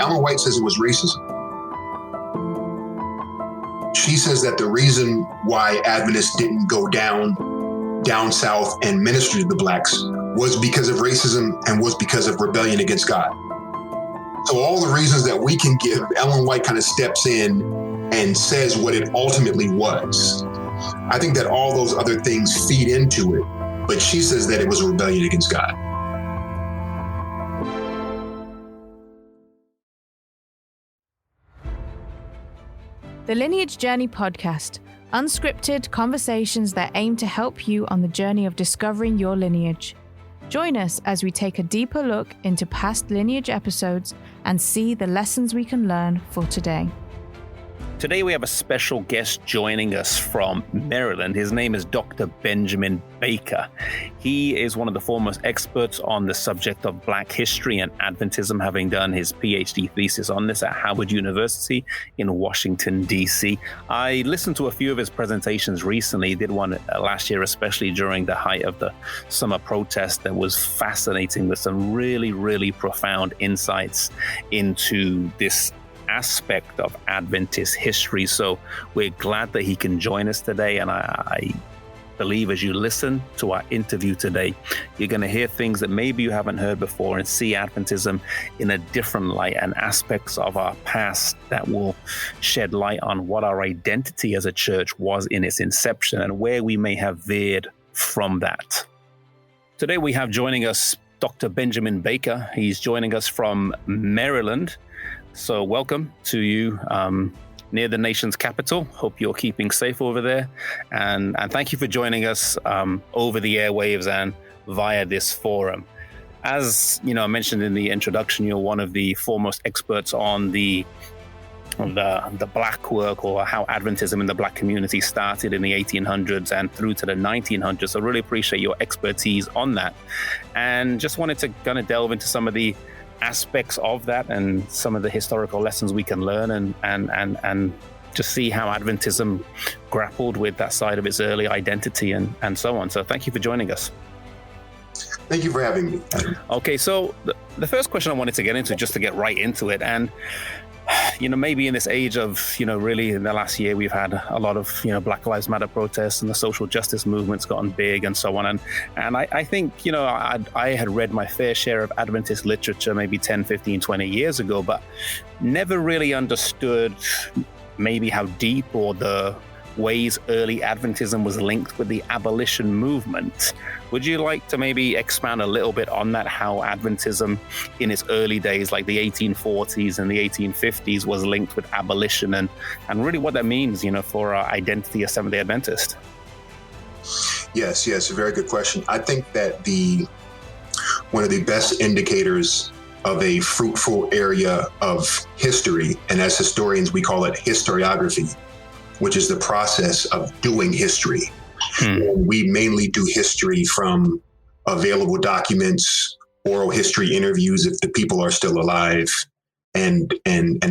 Ellen White says it was racism. She says that the reason why Adventists didn't go down south and minister to the blacks was because of racism and was because of rebellion against God. So all the reasons that we can give, Ellen White kind of steps in and says what it ultimately was. I think that all those other things feed into it, but she says that it was a rebellion against God. The Lineage Journey podcast, unscripted conversations that aim to help you on the journey of discovering your lineage. Join us as we take a deeper look into past Lineage episodes and see the lessons we can learn for today. Today we have a special guest joining us from Maryland. His name is Dr. Benjamin Baker. He is one of the foremost experts on the subject of Black history and Adventism, having done his PhD thesis on this at Howard University in Washington, D.C. I listened to a few of his presentations recently. He did one last year, especially during the height of the summer protest, that was fascinating with some really, really profound insights into this aspect of Adventist history. So we're glad that he can join us today. And I believe as you listen to our interview today, you're going to hear things that maybe you haven't heard before and see Adventism in a different light and aspects of our past that will shed light on what our identity as a church was in its inception and where we may have veered from that. Today we have joining us Dr. Benjamin Baker. He's joining us from Maryland. So welcome to you near the nation's capital. Hope you're keeping safe over there. And thank you for joining us over the airwaves and via this forum. As you know, I mentioned in the introduction, you're one of the foremost experts on the Black work, or how Adventism in the Black community started in the 1800s and through to the 1900s. So really appreciate your expertise on that. And just wanted to kind of delve into some of the aspects of that and some of the historical lessons we can learn and just see how Adventism grappled with that side of its early identity and so on. So thank you for joining us. Thank you for having me. Okay, so the first question I wanted to get into, just to get right into it, and maybe in this age of, really in the last year, we've had a lot of, Black Lives Matter protests and the social justice movement's gotten big and so on. And I think, I had read my fair share of Adventist literature maybe 10, 15, 20 years ago, but never really understood maybe how deep or the ways early Adventism was linked with the abolition movement. Would you like to maybe expand a little bit on that, how Adventism in its early days, like the 1840s and the 1850s, was linked with abolition and really what that means, for our identity as Seventh-day Adventist? Yes, a very good question. I think that one of the best indicators of a fruitful area of history, and as historians we call it historiography, which is the process of doing history. We mainly do history from available documents, oral history interviews if the people are still alive, and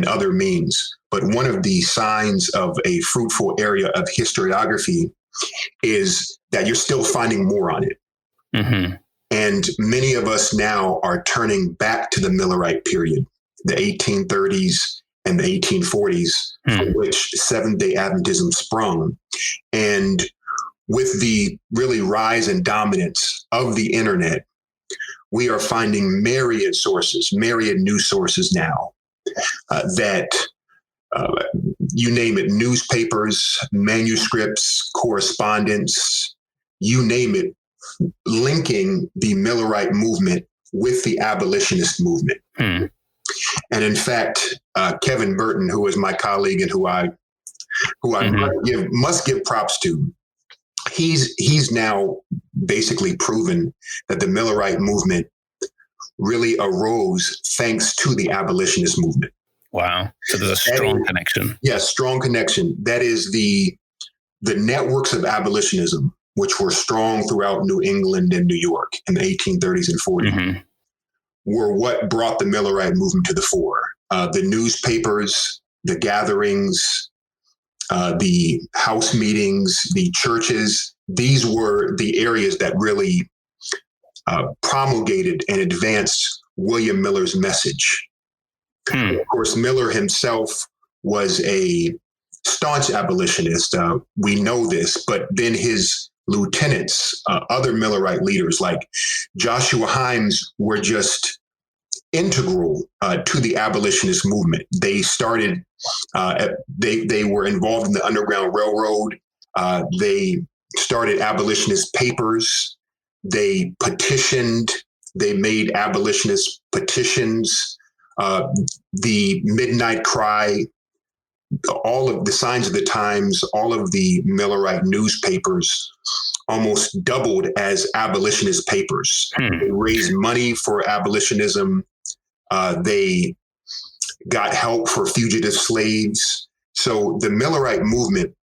other means. But one of the signs of a fruitful area of historiography is that you're still finding more on it. Mm-hmm. And many of us now are turning back to the Millerite period, the 1830s and the 1840s, from which Seventh-day Adventism sprung. And with the really rise and dominance of the internet, we are finding myriad news sources now that, you name it, newspapers, manuscripts, correspondence, you name it, linking the Millerite movement with the abolitionist movement. And in fact, Kevin Burton, who is my colleague and who I must give props to, he's now basically proven that the Millerite movement really arose thanks to the abolitionist movement. Wow. So there's a strong connection. Yes, strong connection. That is the networks of abolitionism, which were strong throughout New England and New York in the 1830s and 40s, were what brought the Millerite movement to the fore. The newspapers, the gatherings, the house meetings, the churches, these were the areas that really promulgated and advanced William Miller's message. Of course, Miller himself was a staunch abolitionist. We know this, but then his lieutenants, other Millerite leaders like Joshua Himes, were just integral to the abolitionist movement. They started, they were involved in the Underground Railroad. They started abolitionist papers. They petitioned. They made abolitionist petitions. The Midnight Cry, all of the Signs of the Times, all of the Millerite newspapers almost doubled as abolitionist papers. They raised money for abolitionism. They got help for fugitive slaves. So the Millerite movement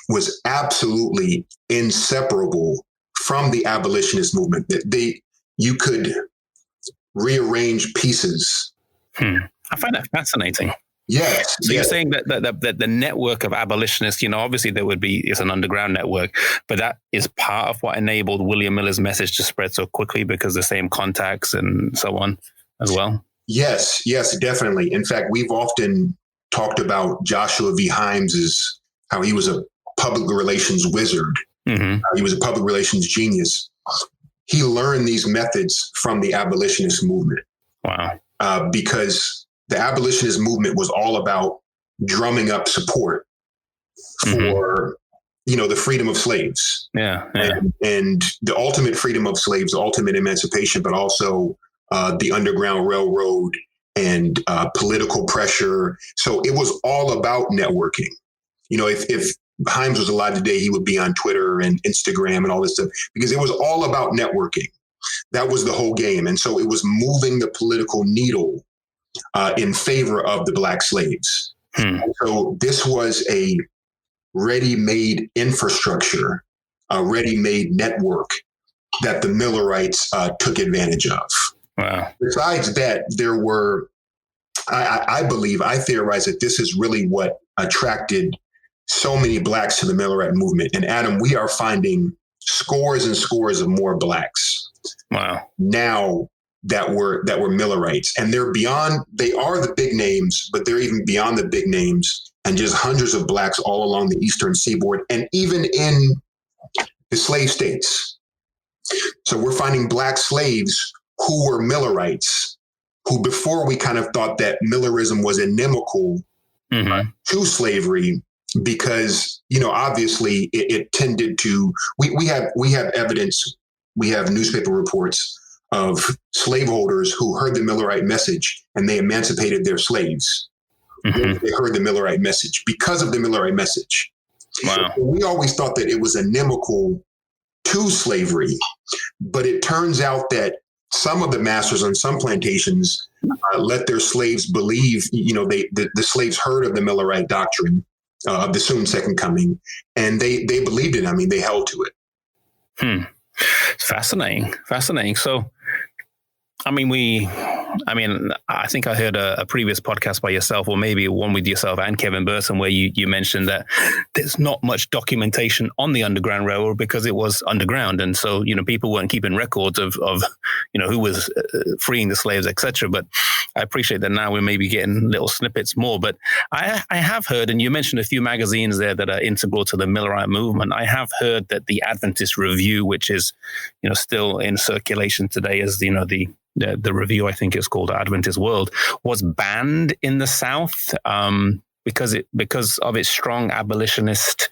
was absolutely inseparable from the abolitionist movement. You could rearrange pieces. I find that fascinating. Yes. So you're saying that the network of abolitionists, obviously it's an underground network, but that is part of what enabled William Miller's message to spread so quickly because the same contacts and so on as well? Yes, definitely. In fact, we've often talked about Joshua V. Himes, how he was a public relations wizard. He was a public relations genius. He learned these methods from the abolitionist movement. Wow. Because the abolitionist movement was all about drumming up support for, the freedom of slaves. Yeah. And the ultimate freedom of slaves, ultimate emancipation, but also the Underground Railroad and political pressure. So it was all about networking. If Himes was alive today, he would be on Twitter and Instagram and all this stuff because it was all about networking. That was the whole game. And so it was moving the political needle in favor of the Black slaves. So this was a ready-made infrastructure, a ready-made network that the Millerites took advantage of. Wow. Besides that, there were, I theorize that this is really what attracted so many Blacks to the Millerite movement. And Adam, we are finding scores and scores of more Blacks. Wow. Now that were Millerites, and they are the big names, but they're even beyond the big names, and just hundreds of Blacks all along the Eastern Seaboard and even in the slave states. So we're finding Black slaves who were Millerites, who before we kind of thought that Millerism was inimical to slavery because, obviously it tended to, we have evidence, we have newspaper reports of slaveholders who heard the Millerite message and they emancipated their slaves. They heard the Millerite message because of the Millerite message. Wow. So we always thought that it was inimical to slavery, but it turns out that some of the masters on some plantations let their slaves believe, the slaves heard of the Millerite doctrine of the soon second coming, and they believed it. I mean, they held to it. Fascinating. So, I think I heard a previous podcast by yourself, or maybe one with yourself and Kevin Burson, where you mentioned that there's not much documentation on the Underground Railroad because it was underground. And so, people weren't keeping records of who was freeing the slaves, etc. But I appreciate that now we're maybe getting little snippets more. But I have heard, and you mentioned a few magazines there that are integral to the Millerite movement. I have heard that the Adventist Review, which is, still in circulation today as, the review, I think it's called Adventist World, was banned in the South because of its strong abolitionist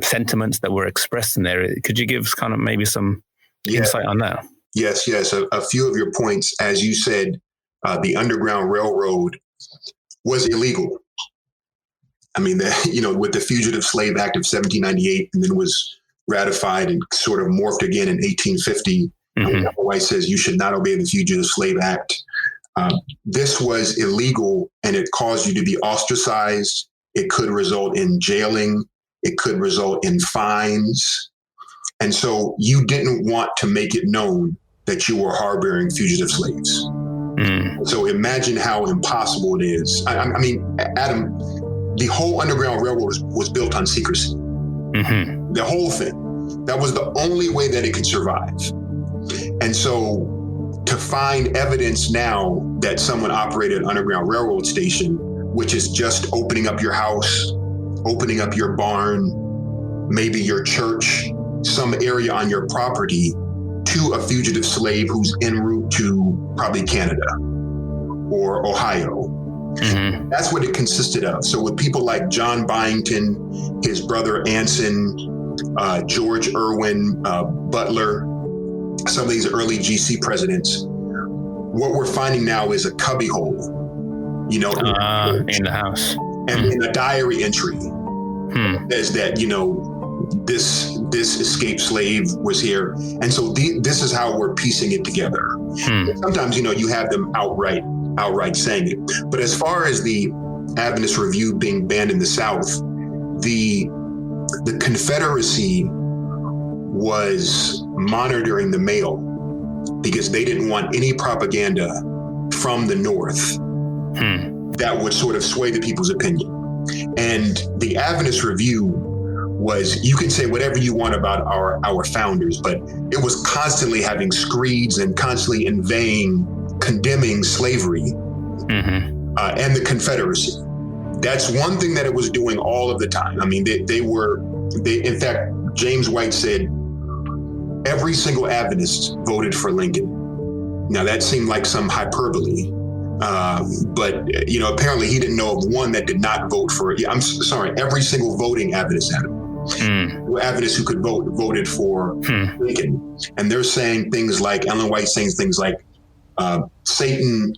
sentiments that were expressed in there. Could you give us kind of maybe some insight on that? Yes. A few of your points, as you said, the Underground Railroad was illegal. I mean, with the Fugitive Slave Act of 1798, and then was ratified and sort of morphed again in 1850. White says you should not obey the Fugitive Slave Act. This was illegal, and it caused you to be ostracized. It could result in jailing. It could result in fines. And so you didn't want to make it known that you were harboring fugitive slaves. So imagine how impossible it is. I mean, Adam, the whole Underground Railroad was built on secrecy. The whole thing. That was the only way that it could survive. And so to find evidence now that someone operated an underground railroad station, which is just opening up your house, opening up your barn, maybe your church, some area on your property, to a fugitive slave who's en route to probably Canada or Ohio. Mm-hmm. That's what it consisted of. So with people like John Byington, his brother Anson, George Irwin, Butler, some of these early GC presidents, what we're finding now is a cubbyhole, in the house. And in a diary entry says that, this escaped slave was here. And so this is how we're piecing it together. Sometimes, you have them outright saying it. But as far as the Adventist Review being banned in the South, the Confederacy was monitoring the mail because they didn't want any propaganda from the North that would sort of sway the people's opinion. And the Adventist Review was, you can say whatever you want about our founders, but it was constantly having screeds and constantly condemning slavery and the Confederacy. That's one thing that it was doing all of the time. I mean, they in fact, James White said, every single Adventist voted for Lincoln. Now that seemed like some hyperbole, but apparently he didn't know of one that did not vote for. I'm sorry, every single voting Adventist Adventists who could voted for Lincoln. And they're saying things like, Ellen White saying things like, Satan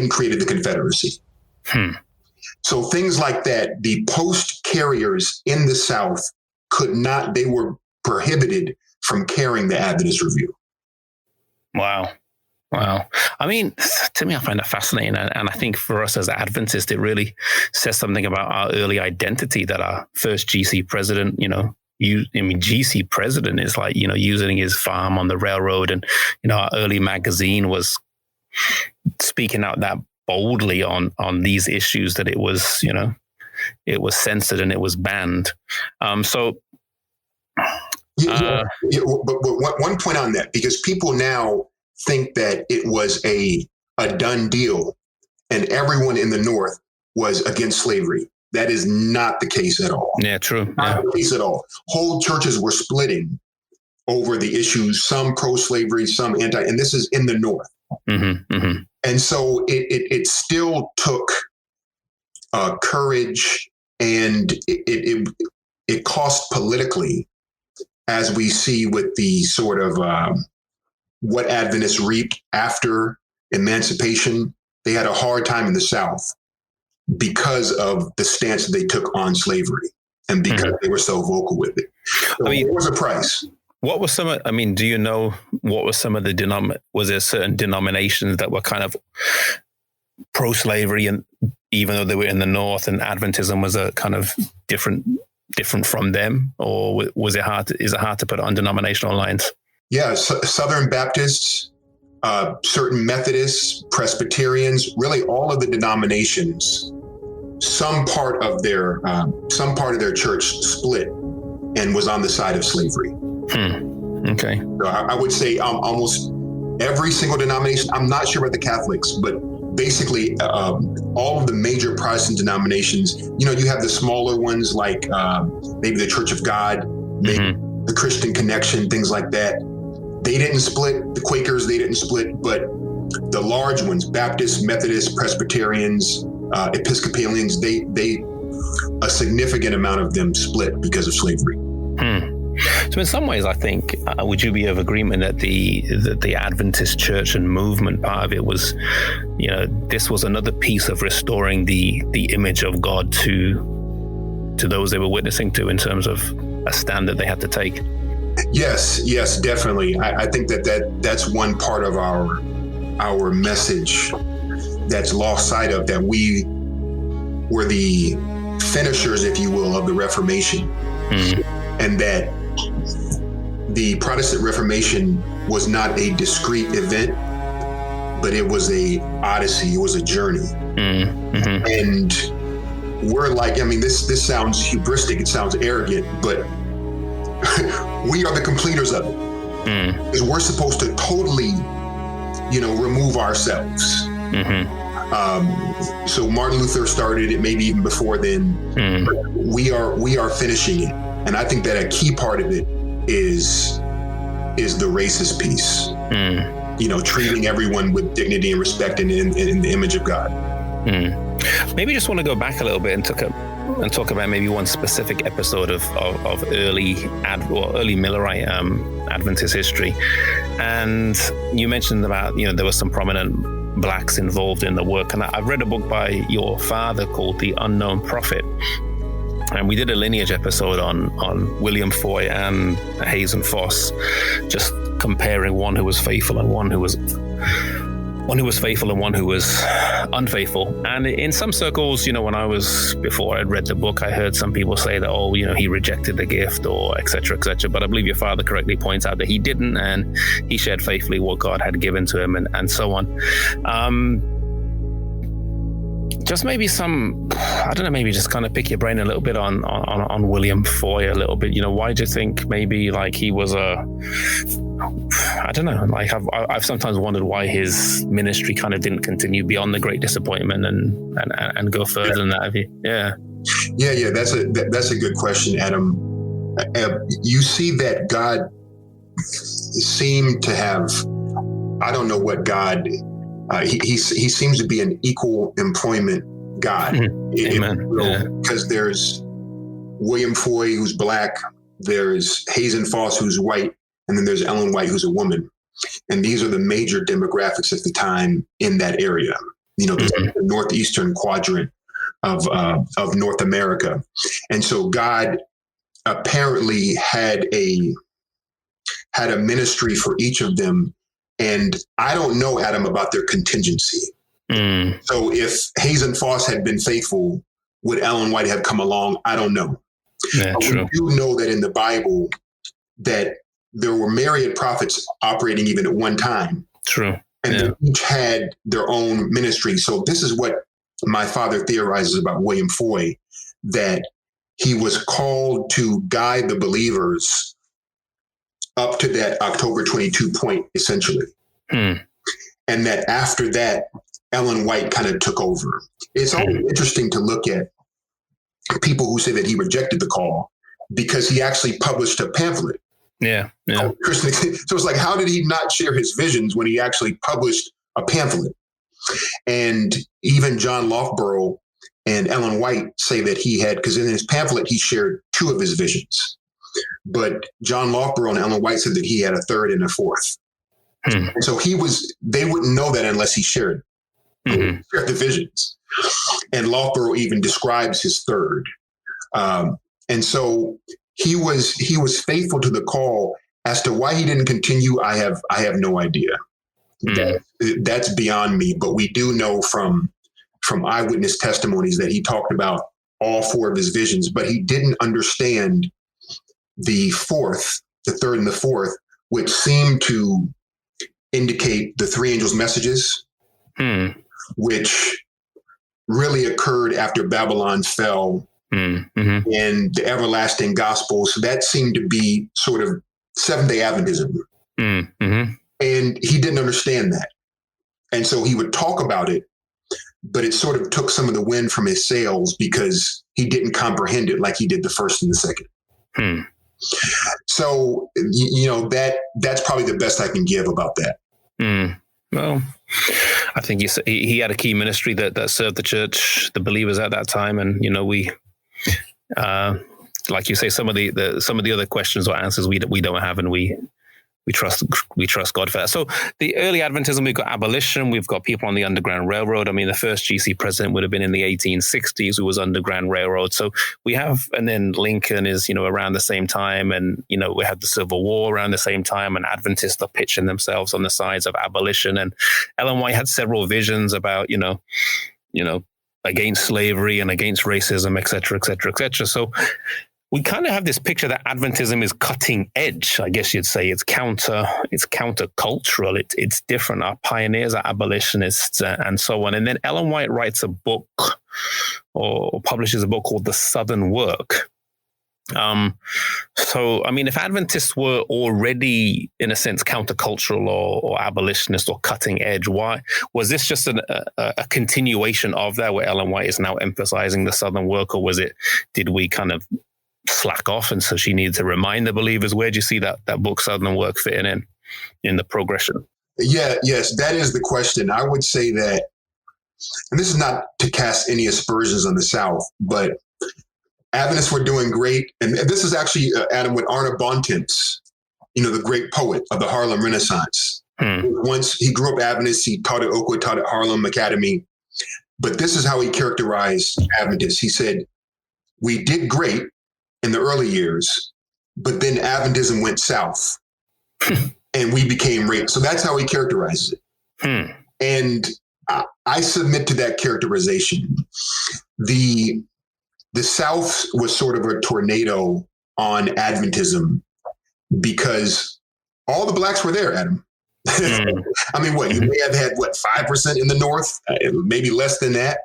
created the Confederacy. So things like that, the post carriers in the South they were prohibited from carrying the Adventist Review. Wow. I mean, to me, I find that fascinating. And I think for us as Adventists, it really says something about our early identity that our first GC president, GC president is like, using his farm on the railroad. And, our early magazine was speaking out that boldly on these issues, that it was, it was censored and it was banned. But one point on that, because people now think that it was a done deal and everyone in the North was against slavery. That is not the case at all. Yeah, true. Not the case at all. Whole churches were splitting over the issues, some pro-slavery, some anti, and this is in the North. And so it still took courage, and it cost politically, as we see with the sort of what Adventists reaped after emancipation. They had a hard time in the South because of the stance that they took on slavery and because they were so vocal with it. So there was a price. What was do you know what was some of the was there certain denominations that were kind of pro-slavery, and even though they were in the North, and Adventism was a kind of different from them, or is it hard to put it on denominational lines? Yeah, Southern Baptists, certain Methodists, Presbyterians, really all of the denominations, some part of their church split and was on the side of slavery. Okay. So I would say almost every single denomination. I'm not sure about the Catholics, but basically all of the major Protestant denominations. You have the smaller ones like maybe the Church of God, maybe the Christian Connection, things like that. They didn't split. The Quakers, they didn't split, but the large ones, Baptists, Methodists, Presbyterians, Episcopalians, a significant amount of them split because of slavery. So in some ways, I think, would you be of agreement that the Adventist church and movement, part of it was, this was another piece of restoring the image of God to those they were witnessing to, in terms of a stand that they had to take? Yes, definitely. I think that's one part of our message that's lost sight of, that we were the finishers, if you will, of the Reformation. And that the Protestant Reformation was not a discrete event, but it was a odyssey. It was a journey. And we're like, this sounds hubristic. It sounds arrogant, but we are the completers of it. Because we're supposed to totally remove ourselves. So Martin Luther started it, maybe even before then. We are finishing it, and I think that a key part of it is the racist piece. Treating everyone with dignity and respect and in the image of God. Maybe just want to go back a little bit and talk about maybe one specific episode of early Millerite Adventist history. And you mentioned about, there was some prominent blacks involved in the work. And I've read a book by your father called The Unknown Prophet. And we did a Lineage episode on William Foy and Hazen Foss, just comparing one who was faithful and one who was unfaithful. And in some circles, before I'd read the book, I heard some people say that, he rejected the gift or et cetera, et cetera. But I believe your father correctly points out that he didn't, and he shared faithfully what God had given to him and so on. Just maybe maybe just kind of pick your brain a little bit on William Foy a little bit. Why do you think maybe he was I don't know. I've sometimes wondered why his ministry kind of didn't continue beyond the Great Disappointment and go further than that. Yeah. That's a good question, Adam. You see that God seemed to have, I don't know what God. He seems to be an equal employment God. Amen. Because there's William Foy, who's black. There's Hazen Foss, who's white. And then there's Ellen White, who's a woman. And these are the major demographics at the time in that area. The northeastern quadrant of North America. And so God apparently had a ministry for each of them. And I don't know, Adam, about their contingency. So if Hazen Foss had been faithful, would Ellen White have come along? I don't know. Yeah, true. We do know that in the Bible that there were myriad prophets operating even at one time. True. And they each had their own ministry. So this is what my father theorizes about William Foy, that he was called to guide the believers up to that October 22 point, essentially. And that after that, Ellen White kind of took over. It's always interesting to look at people who say that he rejected the call because he actually published a pamphlet. Yeah. So it's like, how did he not share his visions when he actually published a pamphlet? And even John Loughborough and Ellen White say that he had, because in his pamphlet, he shared 2 of his visions. But John Loughborough and Ellen White said that he had a 3rd and a 4th. And so they wouldn't know that unless he shared the visions. And Loughborough even describes his 3rd. And so he was faithful to the call. As to why he didn't continue, I have no idea. That's beyond me. But we do know from eyewitness testimonies that he talked about all 4 of his visions, but he didn't understand the 4th, the 3rd and the 4th, which seemed to indicate the 3 angels' messages, which really occurred after Babylon fell. And the everlasting gospel. So that seemed to be sort of Seventh-day Adventism. And he didn't understand that. And so he would talk about it, but it sort of took some of the wind from his sails because he didn't comprehend it like he did the 1st and the 2nd. So, that's probably the best I can give about that. Well, I think he had a key ministry that served the church, the believers at that time. And, we, like you say, some of the other questions or answers we don't have, and we trust God for that. So the early Adventism, we've got abolition, we've got people on the Underground Railroad. I mean, the first GC president would have been in the 1860s, who was Underground Railroad. So we have, and then Lincoln is, around the same time, and we had the Civil War around the same time, and Adventists are pitching themselves on the sides of abolition. And Ellen White had several visions about, against slavery and against racism, et cetera, et cetera, et cetera. So we kind of have this picture that Adventism is cutting edge, I guess you'd say. It's countercultural. It's different. Our pioneers are abolitionists and so on. And then Ellen White writes a book or publishes a book called The Southern Work. So, I mean, if Adventists were already, in a sense, countercultural or abolitionist or cutting edge, why was this just a continuation of that, where Ellen White is now emphasizing the Southern work, or did we kind of slack off, and so she needed to remind the believers? Where do you see that book Southern Work fitting in the progression? Yes, that is the question. I would say that, and this is not to cast any aspersions on the South, but Adventists were doing great. And this is actually, Adam, with Arna Bontemps, the great poet of the Harlem Renaissance. Once he grew up Adventist, he taught at Oakwood, taught at Harlem Academy. But this is how he characterized Adventists. He said, we did great in the early years, but then Adventism went south and we became raped. So that's how he characterizes it. And I submit to that characterization. The South was sort of a tornado on Adventism because all the blacks were there, Adam. I mean, you may have had 5% in the North, maybe less than that.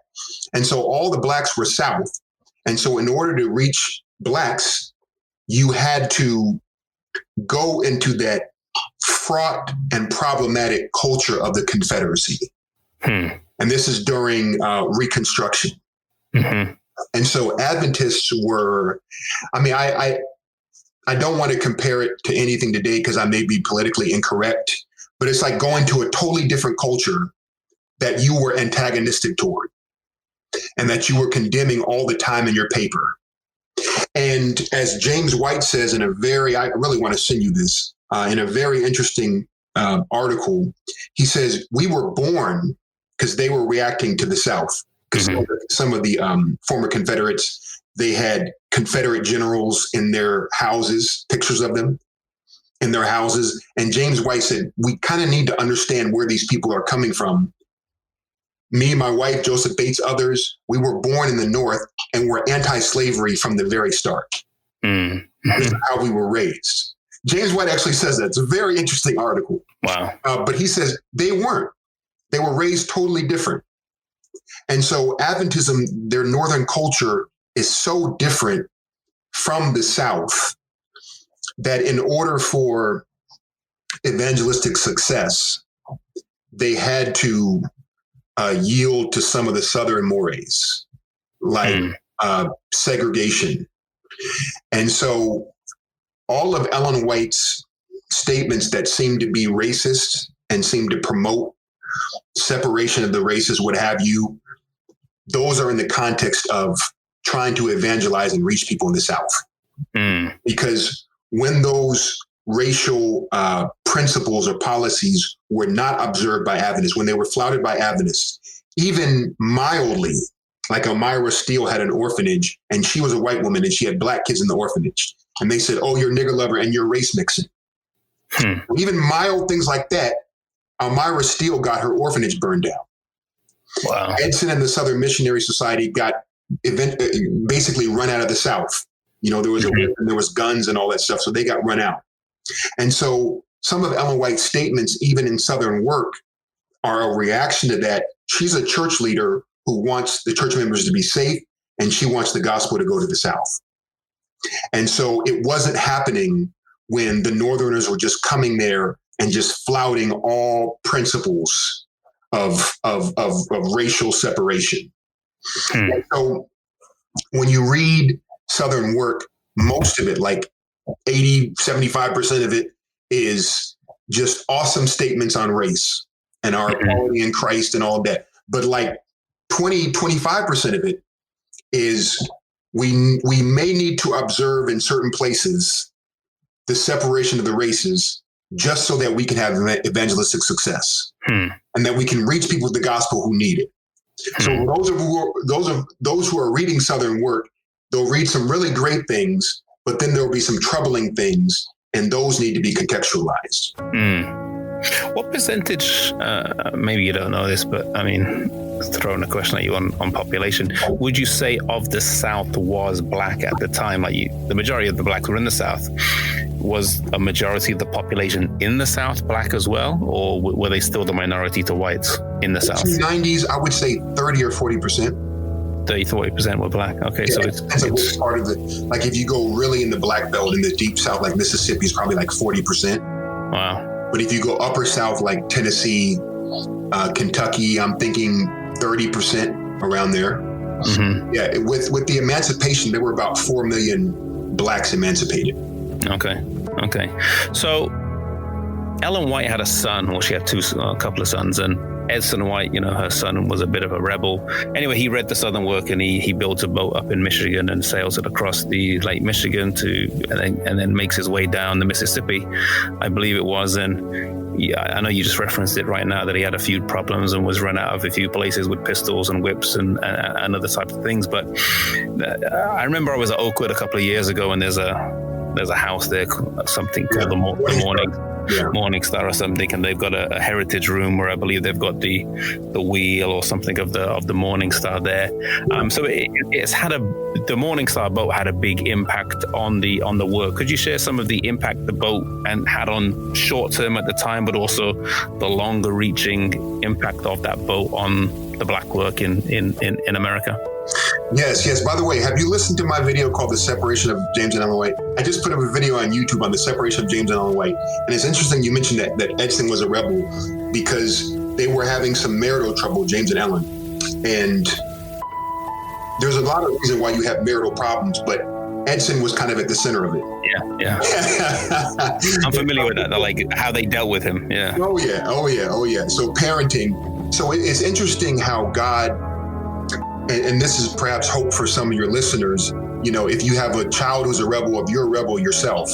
And so all the blacks were South. And so in order to reach blacks, you had to go into that fraught and problematic culture of the Confederacy. And this is during Reconstruction. And so Adventists were, I don't want to compare it to anything today because I may be politically incorrect, but it's like going to a totally different culture that you were antagonistic toward and that you were condemning all the time in your paper. And as James White says I really want to send you this, in a very interesting article, he says, we were born because they were reacting to the South. Because some of the former Confederates, they had Confederate generals in their houses, pictures of them in their houses. And James White said, we kind of need to understand where these people are coming from. Me, my wife, Joseph Bates, others, we were born in the North and we're anti-slavery from the very start. This is how we were raised. James White actually says that. It's a very interesting article. Wow. But he says they weren't. They were raised totally different. And so Adventism, their Northern culture is so different from the South that in order for evangelistic success, they had to yield to some of the Southern mores, like segregation. And so all of Ellen White's statements that seem to be racist and seem to promote separation of the races, what have you, those are in the context of trying to evangelize and reach people in the South. Because when those racial principles or policies were not observed by Adventists, when they were flouted by Adventists, even mildly, like Elmira Steele had an orphanage and she was a white woman and she had black kids in the orphanage. And they said, oh, you're a nigger lover and you're race mixing. Even mild things like that, Elmira Steele got her orphanage burned down. Wow. Edson and the Southern Missionary Society got basically run out of the South. There was there was guns and all that stuff. So they got run out. And so some of Ellen White's statements, even in Southern Work, are a reaction to that. She's a church leader who wants the church members to be safe, and she wants the gospel to go to the South. And so it wasn't happening when the Northerners were just coming there and just flouting all principles of racial separation. And so when you read Southern Work, most of it, like 80-75% of it, is just awesome statements on race and our equality in Christ and all of that. But like 20-25% of it is we may need to observe in certain places the separation of the races just so that we can have evangelistic success and that we can reach people with the gospel who need it. So those who are reading Southern Work, they'll read some really great things, but then there'll be some troubling things, and those need to be contextualized. What percentage, maybe you don't know this, but I mean, throwing a question at you on population, would you say of the South was black at the time? Like the majority of the blacks were in the South. Was a majority of the population in the South black as well? Or were they still the minority to whites in the South? In the 90s, I would say 30 or 40%. 30-40% were black. Okay, Yeah, so it's a part of the, like if you go really in the Black Belt in the deep South, like Mississippi is probably like 40%. wow. But if you go upper South, like Tennessee, Kentucky, I'm thinking 30% around there. Mm-hmm. Yeah, with the emancipation, there were about 4 million blacks emancipated. Okay. So Ellen White had a son, or she had a couple of sons, and Edson White, her son was a bit of a rebel. Anyway, he read the Southern Work and he builds a boat up in Michigan and sails it across the Lake Michigan and then makes his way down the Mississippi, I believe it was. And yeah, I know you just referenced it right now that he had a few problems and was run out of a few places with pistols and whips and other types of things. But I remember I was at Oakwood a couple of years ago, and there's a house there, something called the Morning Star or something, and they've got a heritage room where I believe they've got the wheel or something of the Morning Star there. So the Morning Star boat had a big impact on the work. Could you share some of the impact the boat had on short term at the time, but also the longer reaching impact of that boat on the black work in America? Yes. By the way, have you listened to my video called The Separation of James and Ellen White? I just put up a video on YouTube on the separation of James and Ellen White. And it's interesting you mentioned that Edson was a rebel because they were having some marital trouble, James and Ellen. And there's a lot of reasons why you have marital problems, but Edson was kind of at the center of it. Yeah. I'm familiar with that, like how they dealt with him. Yeah. Oh yeah. So parenting. So it's interesting how God, and this is perhaps hope for some of your listeners, if you have a child who's a rebel, if you're a rebel yourself,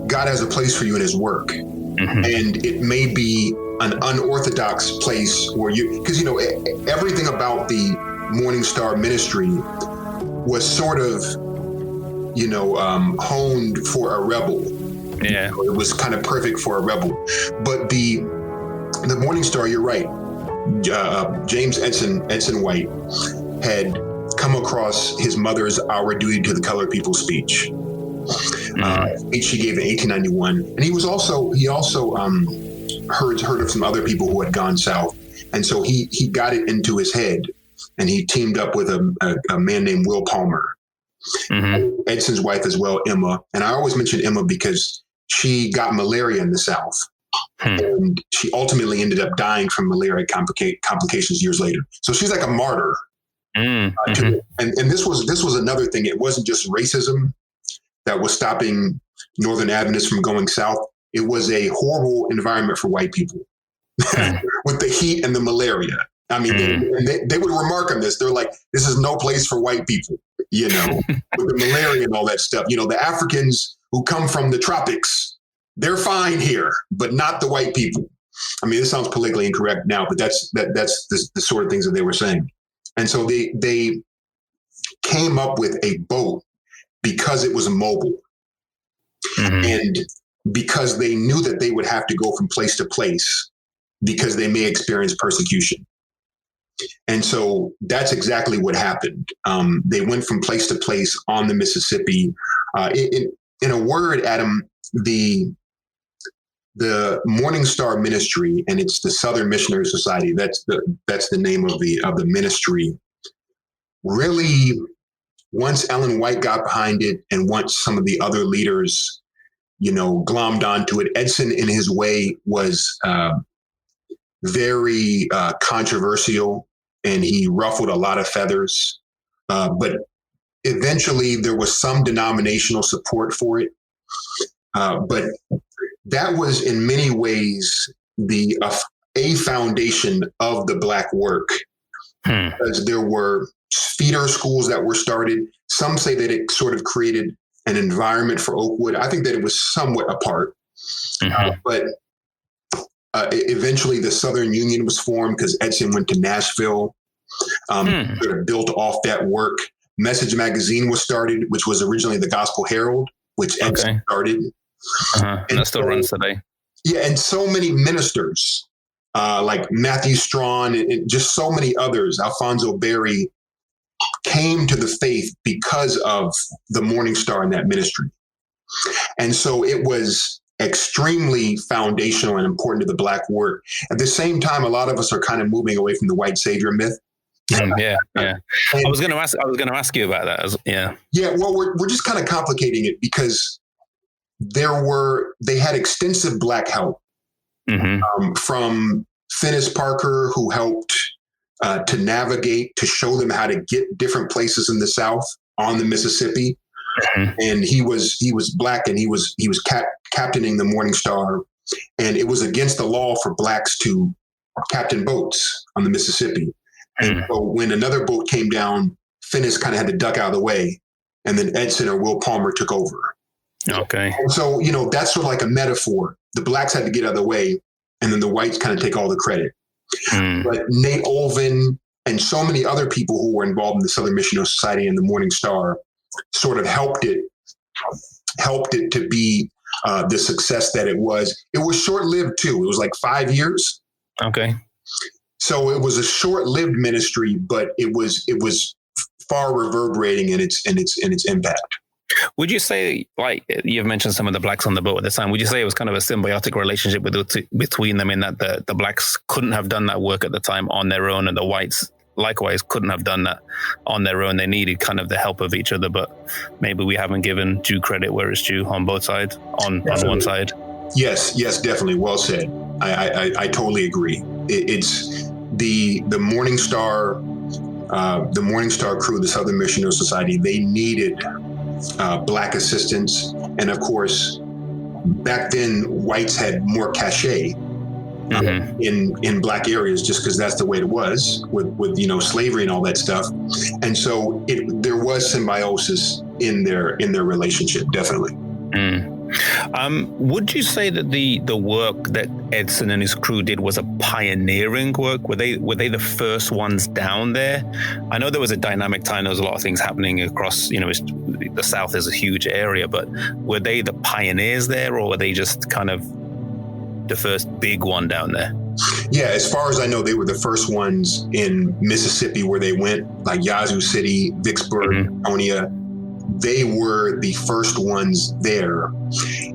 God has a place for you in his work. Mm-hmm. And it may be an unorthodox place where because everything about the Morning Star ministry was sort of, honed for a rebel. Yeah. It was kind of perfect for a rebel. But the Morning Star, you're right. James Edson White had come across his mother's "Our Duty to the Colored People" speech. Speech she gave in 1891, and he also heard of some other people who had gone south, and so he got it into his head, and he teamed up with a man named Will Palmer, Edson's wife as well, Emma. And I always mention Emma because she got malaria in the South. And she ultimately ended up dying from malaria complications years later. So she's like a martyr. And this was another thing. It wasn't just racism that was stopping Northern Adventists from going south. It was a horrible environment for white people with the heat and the malaria. I mean, they would remark on this. They're like, this is no place for white people, with the malaria and all that stuff. The Africans who come from the tropics, they're fine here, but not the white people. I mean, this sounds politically incorrect now, but that's the sort of things that they were saying. And so they came up with a boat because it was mobile. And because they knew that they would have to go from place to place because they may experience persecution. And so that's exactly what happened. They went from place to place on the Mississippi. In a word, Adam, the Morning Star Ministry, and it's the Southern Missionary Society. That's the name of the ministry. Really, once Ellen White got behind it, and once some of the other leaders, glommed onto it, Edson, in his way, was very controversial, and he ruffled a lot of feathers. But eventually, there was some denominational support for it. But that was in many ways a foundation of the black work, because there were feeder schools that were started. Some say that it sort of created an environment for Oakwood. I think that it was somewhat apart, but eventually the Southern Union was formed because Edson went to Nashville, built off that work. Message Magazine was started, which was originally the Gospel Herald, which Edson started. And that still runs today. Yeah, and so many ministers, like Matthew Strawn, and just so many others, Alfonso Berry, came to the faith because of the Morning Star in that ministry. And so it was extremely foundational and important to the black work. At the same time, a lot of us are kind of moving away from the white savior myth. Yeah. And, I was going to ask you about that. Yeah. Well, we're just kind of complicating it because they had extensive Black help from Finis Parker, who helped to navigate, to show them how to get different places in the South on the Mississippi. And he was Black, and he was captaining the Morning Star, and it was against the law for Blacks to captain boats on the Mississippi. And so when another boat came down, Finis kind of had to duck out of the way, and then Edson or Will Palmer took over. Okay. And so, that's sort of like a metaphor. The Blacks had to get out of the way, and then the whites kind of take all the credit. But Nate Olvin and so many other people who were involved in the Southern Missionary Society and the Morning Star sort of helped it to be the success that it was. It was short-lived too. It was like 5 years. Okay. So it was a short-lived ministry, but it was far reverberating in its impact. Would you say, like you've mentioned some of the Blacks on the boat at the time, would you say it was kind of a symbiotic relationship between them, in that the Blacks couldn't have done that work at the time on their own, and the whites likewise couldn't have done that on their own? They needed kind of the help of each other, but maybe we haven't given due credit where it's due on both sides, on one side. Yes, definitely. Well said. I totally agree. It's the Morning Star, crew, the Southern Missionary Society. They needed Black assistance, and of course, back then whites had more cachet in Black areas, just because that's the way it was with slavery and all that stuff. And so there was symbiosis in their relationship, definitely. Would you say that the work that Edson and his crew did was a pioneering work? Were they the first ones down there? I know there was a dynamic time. There was a lot of things happening across, the South is a huge area, but were they the pioneers there, or were they just kind of the first big one down there? Yeah, as far as I know, they were the first ones in Mississippi where they went, like Yazoo City, Vicksburg, Antonia. They were the first ones there.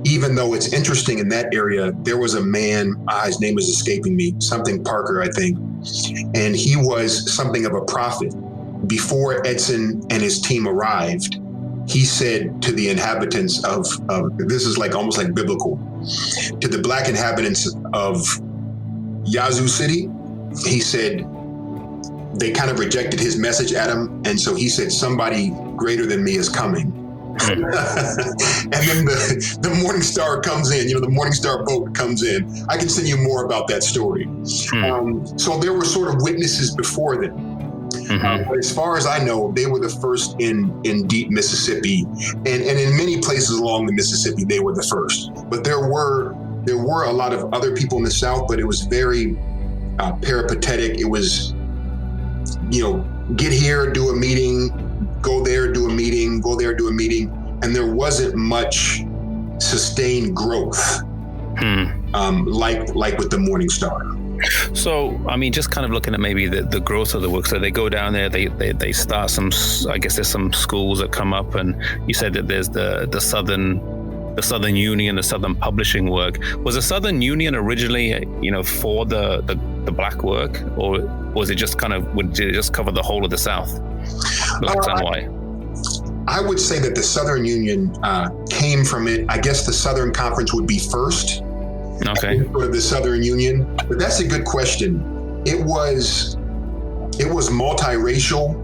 Even though it's interesting, in that area, there was a man, his name is escaping me, something Parker, I think, and he was something of a prophet. Before Edson and his team arrived, he said to the inhabitants of this is like almost like biblical, to the Black inhabitants of Yazoo City, he said, they kind of rejected his message at him. And so he said, somebody greater than me is coming. And then the Morning Star comes in, the Morning Star boat comes in. I can send you more about that story. So there were sort of witnesses before them. But as far as I know, they were the first in deep Mississippi. And in many places along the Mississippi, they were the first. But there were a lot of other people in the South, but it was very peripatetic. It was, get here, do a meeting, go there, do a meeting, go there, do a meeting. And there wasn't much sustained growth, like with the Morning Star. So, I mean, just kind of looking at maybe the growth of the work. So they go down there, they start some, I guess there's some schools that come up, and you said that there's the Southern Union, the Southern publishing work. Was the Southern Union originally, for the Black work, or was it just did it just cover the whole of the South? Blacks and white? I would say that the Southern Union came from it. I guess the Southern Conference would be first. Okay. For the Southern Union, but that's a good question. It was multiracial,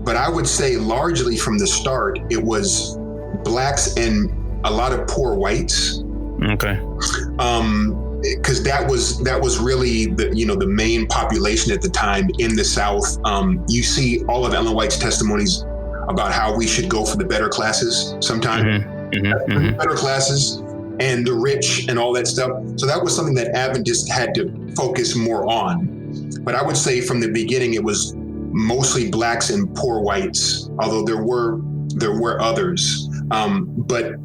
but I would say largely from the start, it was Blacks and a lot of poor whites. Okay. Because that was really the main population at the time in the South. You see all of Ellen White's testimonies about how we should go for the better classes sometimes, better classes, and the rich and all that stuff. So that was something that Adventists had to focus more on. But I would say from the beginning, it was mostly Blacks and poor whites, although there were others. But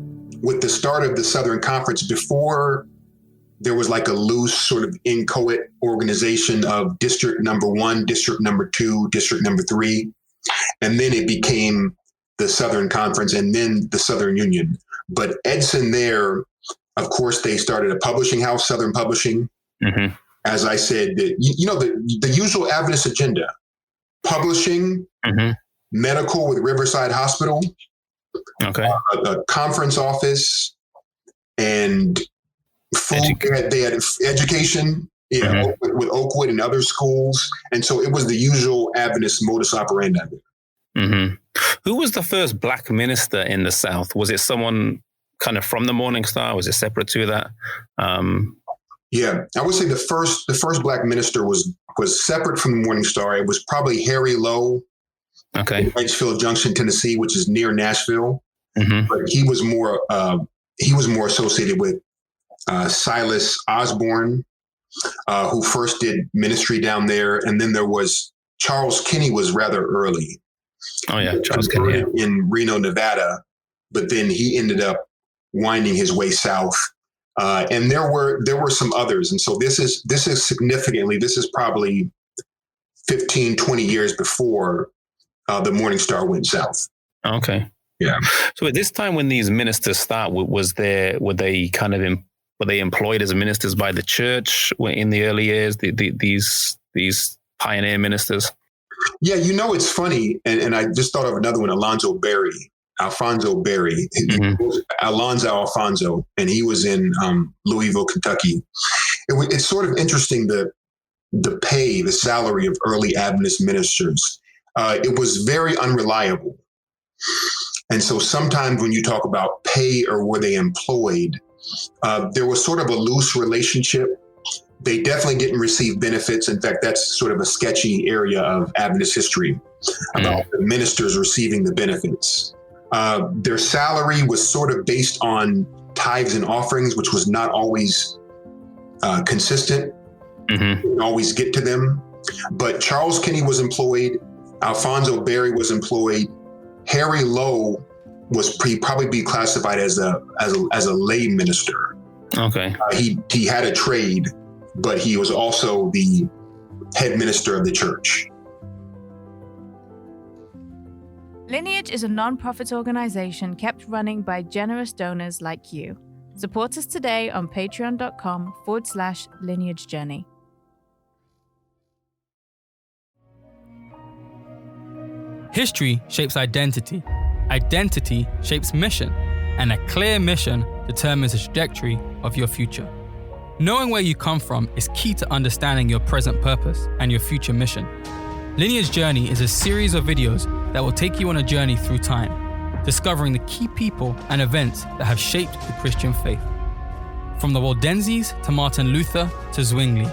with the start of the Southern Conference, before there was like a loose sort of inchoate organization of District Number 1, District Number 2, District Number 3. And then it became the Southern Conference and then the Southern Union. But Edson there, of course, they started a publishing house, Southern Publishing. As I said, the usual Adventist agenda: publishing, medical with Riverside Hospital, a conference office, and food. They had education, with Oakwood and other schools. And so it was the usual Adventist modus operandi. Who was the first black minister in the South? Was it someone kind of from the Morning Star? Was it separate to that? Yeah, I would say the first black minister was separate from the Morning Star. It was probably Harry Lowe, in Wrightsville Junction, Tennessee, which is near Nashville. But he was more associated with Silas Osborne, who first did ministry down there, and then there was Charles Kinney was rather early. Oh yeah, Charles Kinney in Reno, Nevada, but then he ended up winding his way south. And there were some others. And so this is probably 15, 20 years before the Morning Star went south. Okay. Yeah. So at this time when these ministers start, were they employed as ministers by the church in the early years, these pioneer ministers? Yeah, it's funny. And I just thought of another one, Alfonso Berry. Alonzo Alfonso, and he was in Louisville, Kentucky. It's sort of interesting the salary of early Adventist ministers. It was very unreliable. And so sometimes when you talk about pay or were they employed, there was sort of a loose relationship. They definitely didn't receive benefits. In fact, that's sort of a sketchy area of Adventist history about the ministers receiving the benefits. Their salary was sort of based on tithes and offerings, which was not always consistent. Didn't always get to them. But Charles Kinney was employed. Alfonso Berry was employed. Harry Lowe was probably be classified as a lay minister. Okay. He had a trade, but he was also the head minister of the church. Lineage is a non-profit organization kept running by generous donors like you. Support us today on patreon.com/Lineage Journey. History shapes identity. Identity shapes mission. And a clear mission determines the trajectory of your future. Knowing where you come from is key to understanding your present purpose and your future mission. Lineage Journey is a series of videos that will take you on a journey through time, discovering the key people and events that have shaped the Christian faith. From the Waldenses to Martin Luther to Zwingli,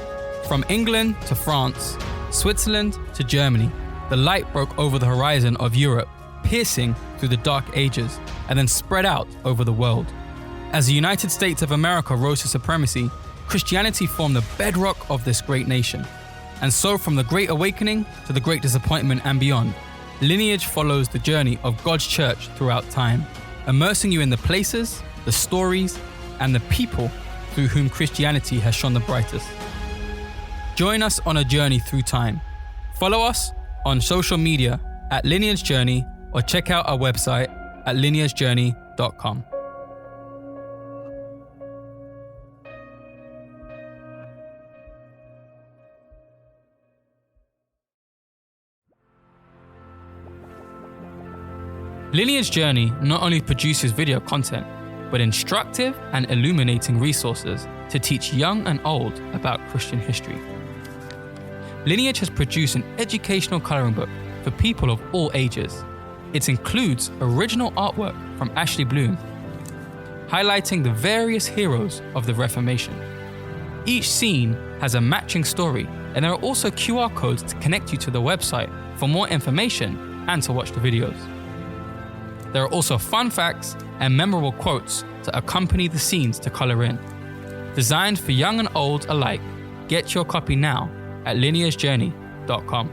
from England to France, Switzerland to Germany, the light broke over the horizon of Europe, piercing through the dark ages, and then spread out over the world. As the United States of America rose to supremacy, Christianity formed the bedrock of this great nation. And so from the Great Awakening to the Great Disappointment and beyond, Lineage follows the journey of God's church throughout time, immersing you in the places, the stories, and the people through whom Christianity has shone the brightest. Join us on a journey through time. Follow us on social media at Lineage Journey or check out our website at lineagejourney.com. Lineage Journey not only produces video content, but instructive and illuminating resources to teach young and old about Christian history. Lineage has produced an educational coloring book for people of all ages. It includes original artwork from Ashley Bloom, highlighting the various heroes of the Reformation. Each scene has a matching story, and there are also QR codes to connect you to the website for more information and to watch the videos. There are also fun facts and memorable quotes to accompany the scenes to color in. Designed for young and old alike, get your copy now at lineagejourney.com.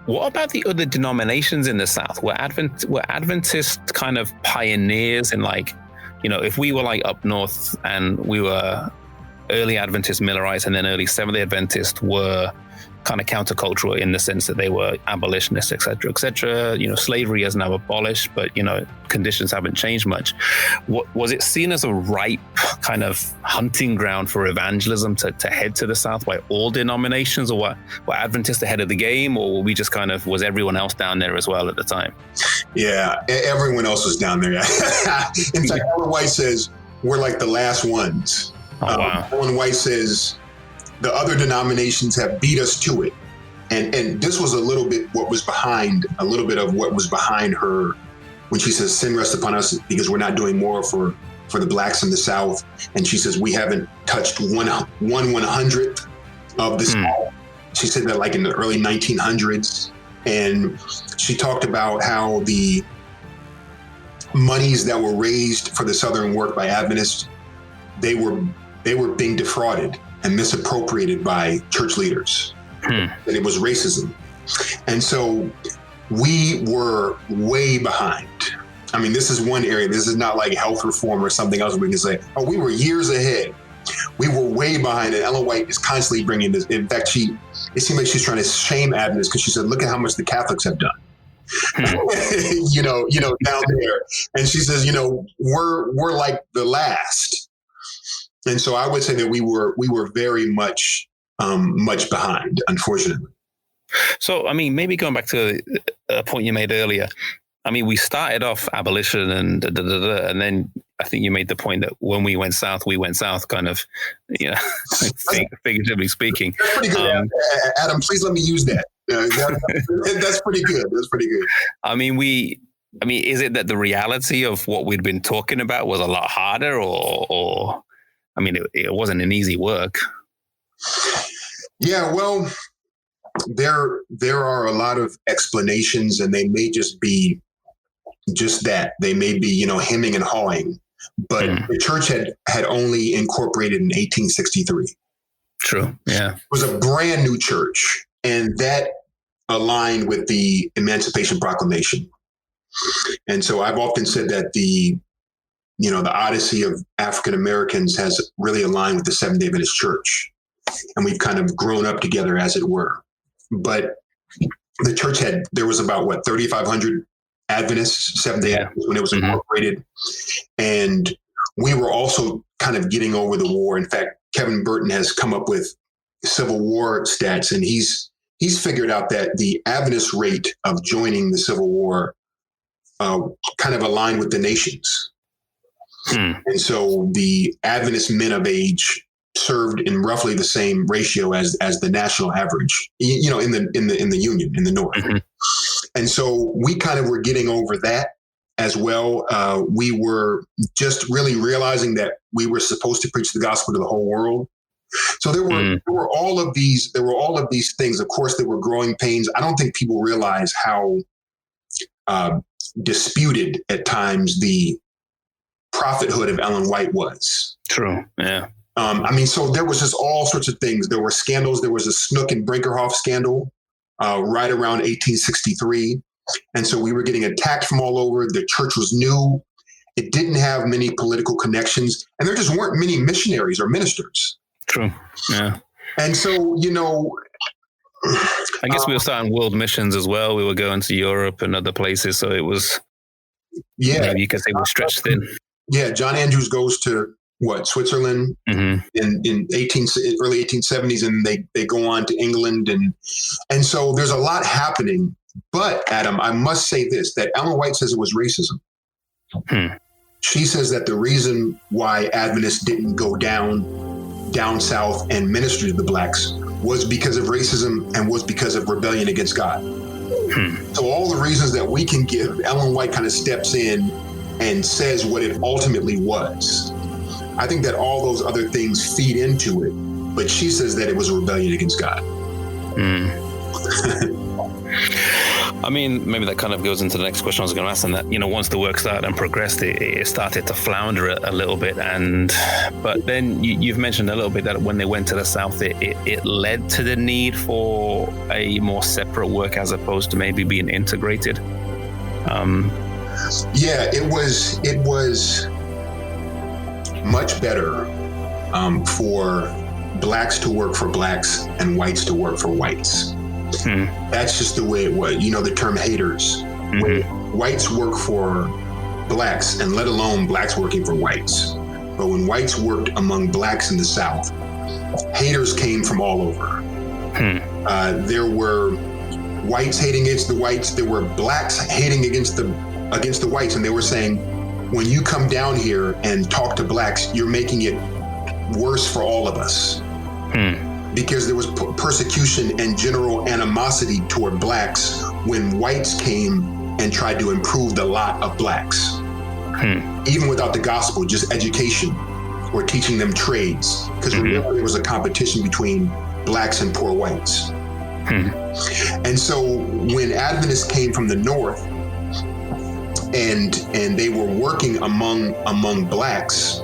What about the other denominations in the South? Were Adventists kind of pioneers in, like, if we were like up north and we were early Adventist Millerites and then early Seventh-day Adventists were kind of countercultural in the sense that they were abolitionists, et cetera, et cetera. Slavery is now abolished, but, conditions haven't changed much. Was it seen as a ripe kind of hunting ground for evangelism to head to the South by all denominations, or were Adventists ahead of the game, or was everyone else down there as well at the time? Yeah, everyone else was down there. In fact, Ellen White says we're like the last ones. Oh, wow. Ellen White says the other denominations have beat us to it. And this was a little bit of what was behind her when she says sin rests upon us because we're not doing more for the blacks in the South. And she says we haven't touched 1/100th of the South. She said that like in the early 1900s. And she talked about how the monies that were raised for the Southern work by Adventists, they were being defrauded and misappropriated by church leaders. And it was racism. And so we were way behind. I mean, this is one area. This is not like health reform or something else we can say, oh, we were years ahead. We were way behind. And Ellen White is constantly bringing this. In fact, it seemed like she's trying to shame Adventists because she said, look at how much the Catholics have done. Down there. And she says, we're like the last. And so I would say that we were very much behind, unfortunately. So, I mean, maybe going back to a point you made earlier, I mean, we started off abolition and then I think you made the point that when we went south, kind of, figuratively speaking. That's pretty good, Adam. Please let me use that. That's pretty good. That's pretty good. I mean, is it that the reality of what we'd been talking about was a lot harder, or I mean, it wasn't an easy work? Yeah, well, there are a lot of explanations, and they may just be just that. They may be, hemming and hawing. But the church had only incorporated in 1863. True. Yeah. It was a brand new church, and that aligned with the Emancipation Proclamation. And so I've often said that the odyssey of African Americans has really aligned with the Seventh-day Adventist Church. And we've kind of grown up together, as it were. But the church there was about 3,500 Adventists, Seventh-day Adventists when it was incorporated. And we were also kind of getting over the war. In fact, Kevin Burton has come up with Civil War stats, and he's figured out that the Adventist rate of joining the Civil War kind of aligned with the nations. And so the Adventist men of age served in roughly the same ratio as the national average, in the Union, in the North. And so we kind of were getting over that as well. We were just really realizing that we were supposed to preach the gospel to the whole world. So there were all of these things. Of course, there were growing pains. I don't think people realize how disputed at times the prophethood of Ellen White was. True. Yeah. So there was just all sorts of things. There were scandals. There was a Snook and Brinkerhoff scandal right around 1863. And so we were getting attacked from all over. The church was new. It didn't have many political connections. And there just weren't many missionaries or ministers. True. Yeah. And so, I guess we were starting world missions as well. We were going to Europe and other places. So it was, maybe you could say we're stretched thin. Yeah. John Andrews goes to Switzerland in early 1870s, and they go on to England. And so there's a lot happening. But Adam, I must say this, that Ellen White says it was racism. She says that the reason why Adventists didn't go down south and minister to the blacks was because of racism and was because of rebellion against God. So all the reasons that we can give, Ellen White kind of steps in and says what it ultimately was. I think that all those other things feed into it, but she says that it was a rebellion against God. I mean, maybe that kind of goes into the next question I was going to ask, and that, once the work started and progressed, it started to flounder a little bit. But then you've mentioned a little bit that when they went to the South, it led to the need for a more separate work as opposed to maybe being integrated. It was much better for blacks to work for blacks and whites to work for whites. That's just the way it was. You know, the term haters. Whites work for blacks, and let alone blacks working for whites. But when whites worked among blacks in the South, haters came from all over. There were whites hating against the whites. There were blacks hating against the whites, and they were saying, when you come down here and talk to blacks, you're making it worse for all of us. Because there was persecution and general animosity toward blacks when whites came and tried to improve the lot of blacks. Even without the gospel, just education or teaching them trades. Because remember, there was a competition between blacks and poor whites. And so when Adventists came from the north and they were working among blacks,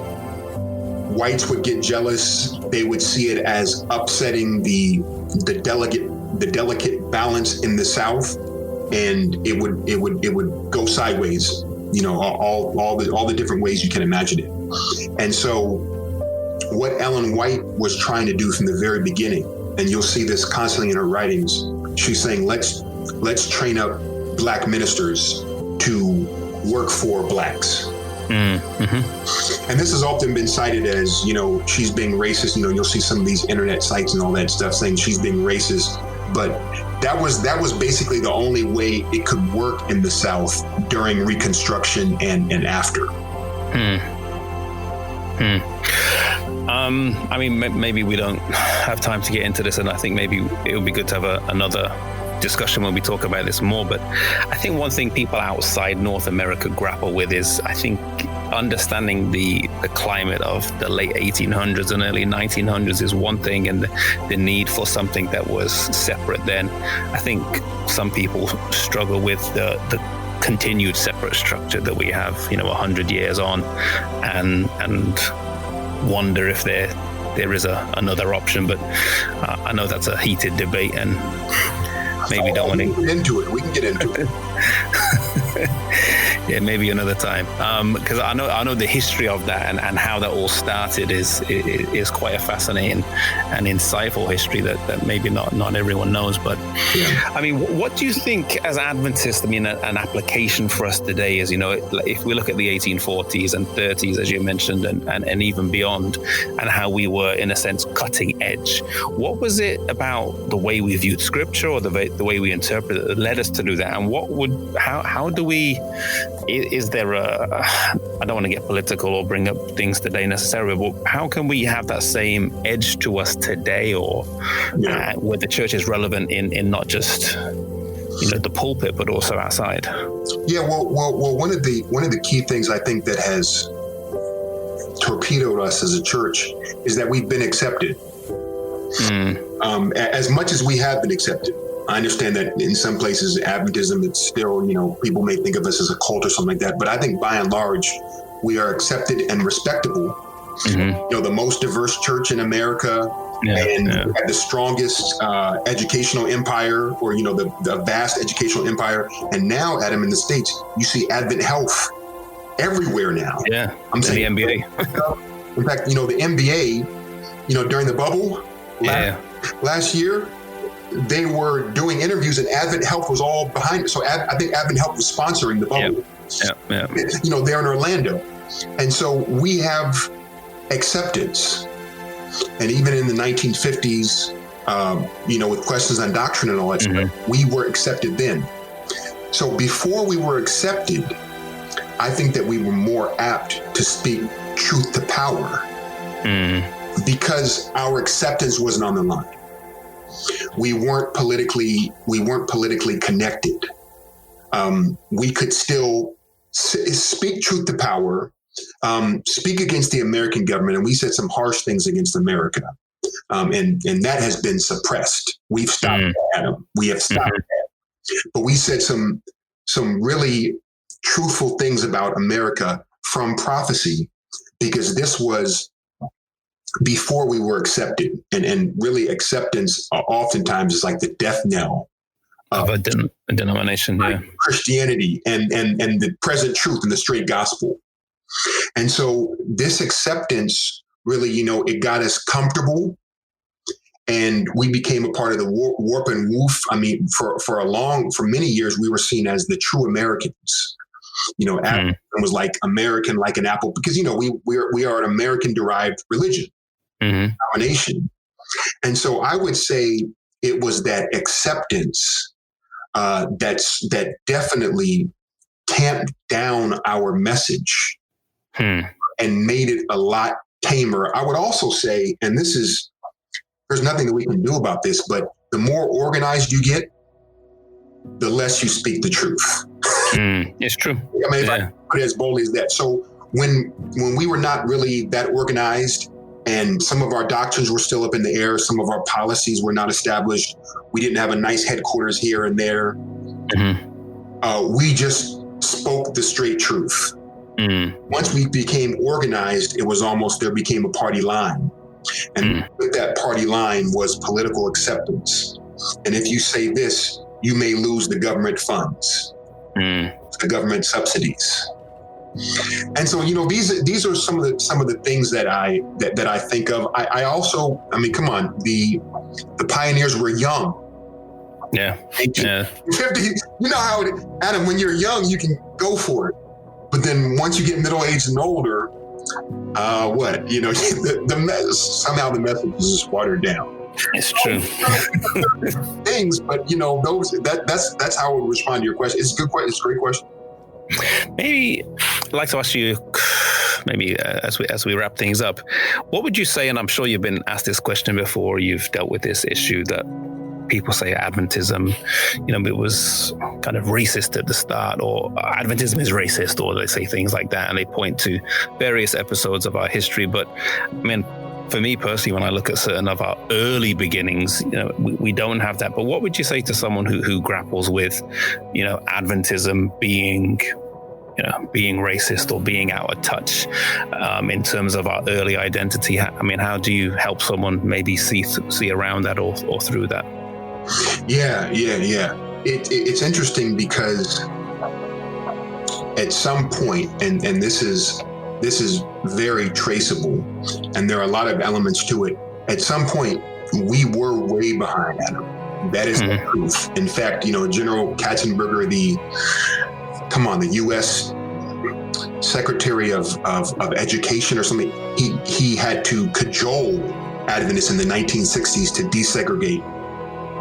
whites would get jealous. They would see it as upsetting the delicate balance in the South, and it would go sideways. You know, all the different ways you can imagine it. And so, what Ellen White was trying to do from the very beginning, and you'll see this constantly in her writings, she's saying, let's train up black ministers to work for blacks. And this has often been cited as, you know, she's being racist. You know, you'll see some of these internet sites and all that stuff saying she's being racist. But that was basically the only way it could work in the South during Reconstruction and after. I mean, maybe we don't have time to get into this, and I think maybe it would be good to have another discussion when we talk about this more. But I think one thing people outside North America grapple with is, I think, understanding the climate of the late 1800s and early 1900s is one thing, and the need for something that was separate then. I think some people struggle with the continued separate structure that we have, you know, 100 years on, and wonder if there is another option. But I know that's a heated debate, and maybe don't want to get into it. We can get into it. Yeah, maybe another time. Because I know the history of that and how that all started is quite a fascinating and insightful history that maybe not everyone knows. But yeah. I mean, what do you think as Adventists? I mean, an application for us today is, you know, if we look at the 1840s and 30s, as you mentioned, and even beyond, and how we were in a sense cutting edge. What was it about the way we viewed Scripture or the way we interpreted it that led us to do that? And how do we? Is there I don't want to get political or bring up things today necessarily, but how can we have that same edge to us today, or where the church is relevant in not just, you know, the pulpit, but also outside? Yeah, well, one of the key things I think that has torpedoed us as a church is that we've been accepted. As much as we have been accepted. I understand that in some places, Adventism, it's still, you know, people may think of us as a cult or something like that. But I think by and large, we are accepted and respectable. You know, the most diverse church in America, and had the strongest educational empire, or, you know, the vast educational empire. And now, Adam, in the States, you see Advent Health everywhere now. Yeah, I'm saying the NBA. In fact, you know, the NBA, you know, during the bubble last year, they were doing interviews and Advent Health was all behind it. So I think Advent Health was sponsoring the bubble, you know, there in Orlando. And so we have acceptance. And even in the 1950s, you know, with questions on doctrine and all that stuff, we were accepted then. So before we were accepted, I think that we were more apt to speak truth to power because our acceptance wasn't on the line. We weren't politically connected. We could still speak truth to power, speak against the American government, and we said some harsh things against America, and that has been suppressed. We've stopped that, Adam. We have stopped that, but we said some really truthful things about America from prophecy, because this was before we were accepted, and really acceptance oftentimes is like the death knell of a denomination, Christianity and the present truth and the straight gospel. And so this acceptance really, it got us comfortable, and we became a part of the warp and woof. I mean, for many years, we were seen as the true Americans. Adventism was like American, like an apple, because we are an American-derived religion, denomination, and so I would say it was that acceptance that definitely tamped down our message and made it a lot tamer. I would also say, and there's nothing that we can do about this, but the more organized you get, the less you speak the truth. It's true. I mean, if I put it as boldly as that. So when we were not really that organized, and some of our doctrines were still up in the air, some of our policies were not established, we didn't have a nice headquarters here and there, we just spoke the straight truth. Once we became organized, it was almost, there became a party line. And with that party line was political acceptance. And if you say this, you may lose the government funds, the government subsidies. And so, these are some of the things that I think of. I also, come on, the pioneers were young. Yeah. 50, how Adam, when you're young, you can go for it. But then once you get middle-aged and older, somehow the message is just watered down. It's true. Things, but that's how I would respond to your question. It's a good question. It's a great question. Maybe I'd like to ask you, as we wrap things up, what would you say? And I'm sure you've been asked this question before. You've dealt with this issue that people say Adventism, it was kind of racist at the start, or Adventism is racist, or they say things like that, and they point to various episodes of our history. But for me personally, when I look at certain of our early beginnings, we don't have that. But what would you say to someone who grapples with, Adventism being racist or being out of touch in terms of our early identity? How do you help someone maybe see around that or through that? Yeah. It's interesting because at some point, and this is very traceable, and there are a lot of elements to it. At some point, we were way behind Adam. That is the truth. In fact, General Katzenberger, the U.S. Secretary of Education or something, he had to cajole Adventists in the 1960s to desegregate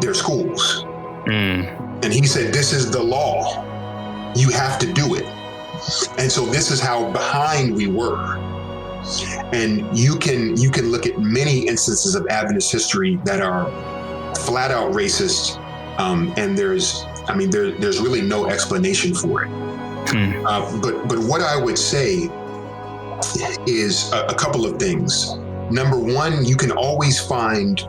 their schools. And he said, this is the law. You have to do it. And so this is how behind we were. And you can look at many instances of Adventist history that are flat out racist. And there's really no explanation for it. But what I would say is a couple of things. Number one, you can always find,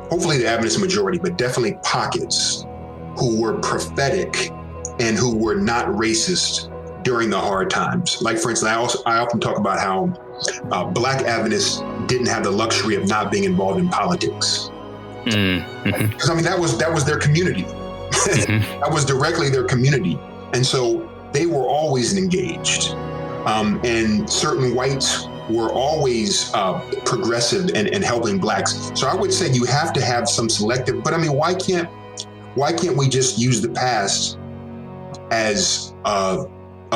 hopefully the Adventist majority, but definitely pockets who were prophetic and who were not racist during the hard times. Like, for instance, I often talk about how Black Adventists didn't have the luxury of not being involved in politics. Because that was their community. That was directly their community. And so they were always engaged. And certain whites were always progressive and helping Blacks. So I would say you have to have some selective, but why can't we just use the past as a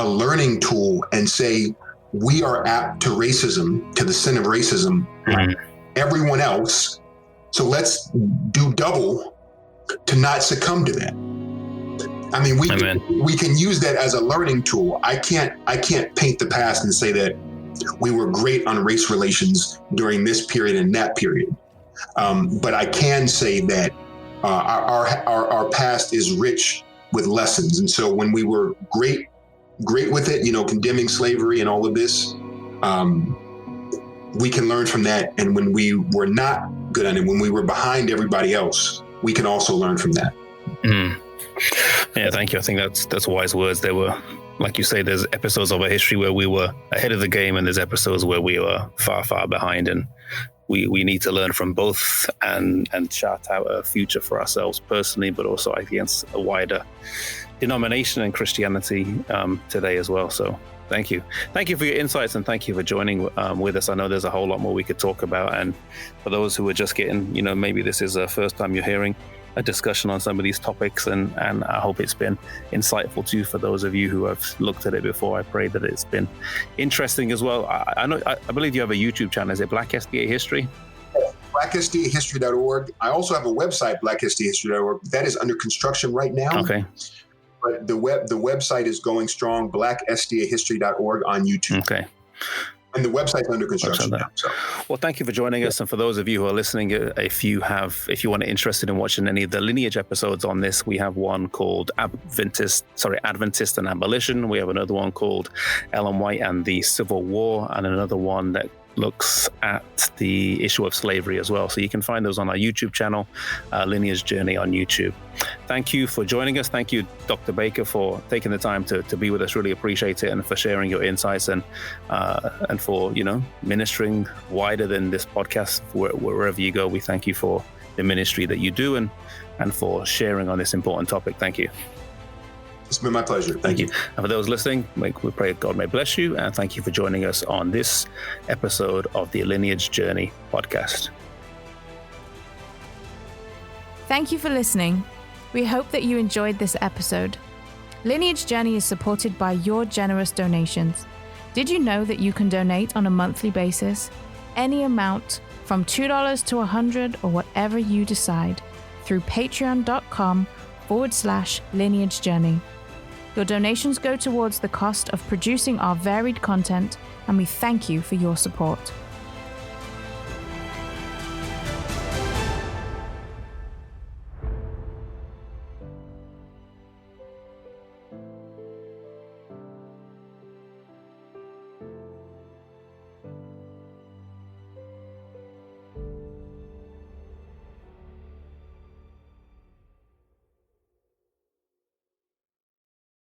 learning tool and say we are apt to racism, to the sin of racism, like everyone else. So let's do double to not succumb to that. We can use that as a learning tool. I can't paint the past and say that we were great on race relations during this period and that period. But I can say that our past is rich with lessons. And so when we were great with it, condemning slavery and all of this, we can learn from that. And when we were not good on it, when we were behind everybody else, we can also learn from that. Yeah, thank you. I think that's wise words. There were, like you say, there's episodes of our history where we were ahead of the game, and there's episodes where we were far, far behind. And we need to learn from both and chart out a future for ourselves personally, but also against a wider denomination and Christianity today as well. So Thank you. Thank you for your insights, and thank you for joining with us. I know there's a whole lot more we could talk about. And for those who are just getting, maybe this is the first time you're hearing a discussion on some of these topics, and I hope it's been insightful too for those of you who have looked at it before. I pray that it's been interesting as well. I believe you have a YouTube channel. Is it Black SDA History? BlackSDAHistory.org. I also have a website, BlackSDAHistory.org. That is under construction right now. Okay. But the website is going strong, BlackSDAHistory.org on YouTube. Okay. And the website's under construction now. So. Well, thank you for joining us. And for those of you who are listening, if you want to interested in watching any of the Lineage episodes on this, we have one called Adventist and Abolition. We have another one called Ellen White and the Civil War, and another one that looks at the issue of slavery as well. So you can find those on our YouTube channel, Lineage Journey on YouTube. Thank you for joining us. Thank you, Dr. Baker, for taking the time to be with us. Really appreciate it, and for sharing your insights and for ministering wider than this podcast wherever you go. We thank you for the ministry that you do and for sharing on this important topic. Thank you. It's been my pleasure. Thank you. And for those listening, we pray God may bless you, and thank you for joining us on this episode of the Lineage Journey podcast. Thank you for listening. We hope that you enjoyed this episode. Lineage Journey is supported by your generous donations. Did you know that you can donate on a monthly basis? Any amount from $2 to $100 or whatever you decide through patreon.com/Lineage Journey. Your donations go towards the cost of producing our varied content, and we thank you for your support.